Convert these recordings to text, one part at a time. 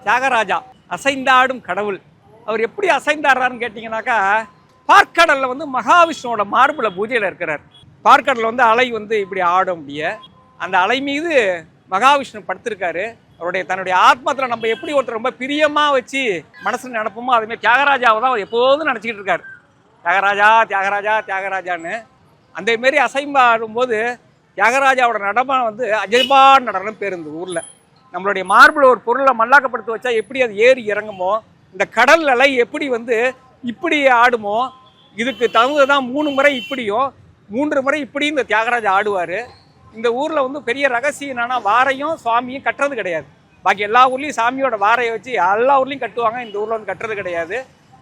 தியாகராஜா அசைந்தாடும் கடவுள். அவர் எப்படி அசைந்தாடுறாருன்னு கேட்டிங்கனாக்கா, பார்க்கடலில் வந்து மகாவிஷ்ணுவோட மார்பில் பூஜையில் இருக்கிறார். பார்க்கடலில் வந்து அலை வந்து இப்படி ஆடும். முடிய அந்த அலை மீது மகாவிஷ்ணு படுத்திருக்காரு. அவருடைய தன்னுடைய ஆத்மத்தில் நம்ம எப்படி ஒருத்தர் ரொம்ப பிரியமாக வச்சு மனசில் நினைப்போமோ அதுமாதிரி தியாகராஜாவை தான் அவர் எப்போதும் நினச்சிக்கிட்டு இருக்கார். தியாகராஜா தியாகராஜா தியாகராஜான்னு அந்த மாரி அசைம்பாடும்போது தியாகராஜாவோட நடனம் வந்து அஜய்பான் நடனம் பேர் இந்த ஊரில். நம்மளுடைய மார்பில் ஒரு பொருளை மல்லாக்கப்படுத்தி வச்சா எப்படி அது ஏறி இறங்குமோ, இந்த கடல் அலை எப்படி வந்து இப்படி ஆடுமோ, இதுக்கு தகுந்ததான் 3 முறை இப்படியும் 3 முறை இப்படியும் இந்த தியாகராஜா ஆடுவார். இந்த ஊரில் வந்து பெரிய ரகசியம் என்னன்னா, வாரையும் சுவாமியும் கட்டுறது கிடையாது. பாக்கி எல்லா ஊர்லேயும் சாமியோட வாரையை வச்சு எல்லா ஊர்லேயும் கட்டுவாங்க. இந்த ஊரில் வந்து கட்டுறது கிடையாது.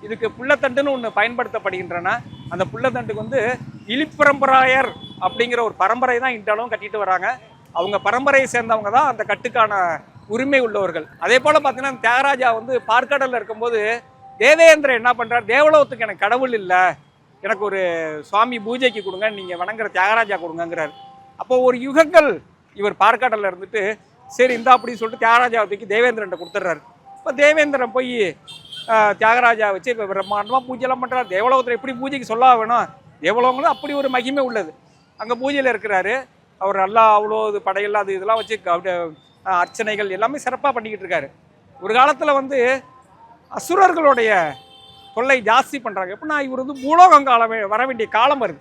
இதுக்கு புள்ளத்தண்டுன்னு ஒன்று பயன்படுத்தப்படுகின்றன. அந்த புள்ளத்தண்டுக்கு வந்து இழிப்பரம்பராயர் அப்படிங்கிற ஒரு பரம்பரை தான் இன்றாலும் கட்டிட்டு வராங்க. அவங்க பரம்பரையை சேர்ந்தவங்க தான் அந்த கட்டுக்கான உரிமை உள்ளவர்கள். அதே போல் பார்த்தீங்கன்னா, தியாகராஜா வந்து பார்க்கடலில் இருக்கும்போது தேவேந்திரன் என்ன பண்ணுறார், தேவலோகத்துக்கு எனக்கு கடவுள் இல்லை, எனக்கு ஒரு சுவாமி பூஜைக்கு கொடுங்க, நீங்கள் வணங்குற தியாகராஜா கொடுங்கங்கிறார். அப்போ ஒரு யுகங்கள் இவர் பார்க்கடலில் இருந்துட்டு சரி இந்தா அப்படின்னு சொல்லிட்டு தியாகராஜாவை தூக்கி தேவேந்திரன் கொடுத்துட்றாரு. இப்போ தேவேந்திரன் போய் தியாகராஜா வச்சு இப்போ பிரம்மாண்டமாக பூஜைலாம் பண்ணுறாரு. தேவலோகத்தில் எப்படி பூஜைக்கு சொல்ல வேணும், தேவலோகங்களும் அப்படி ஒரு மகிமை உள்ளது. அங்கே பூஜையில் இருக்கிறாரு. அவர் நல்லா அவ்வளோ இது படையெல்லாம் அது இதெல்லாம் வச்சு அர்ச்சனைகள் எல்லாமே சிறப்பாக பண்ணிக்கிட்டு இருக்காரு. ஒரு காலத்தில் வந்து அசுரர்களுடைய தொல்லை ஜாஸ்தி பண்ணுறாங்க. எப்படின்னா, இவர் வந்து பூலோகம் காலம் வர வேண்டிய காலம் வருது.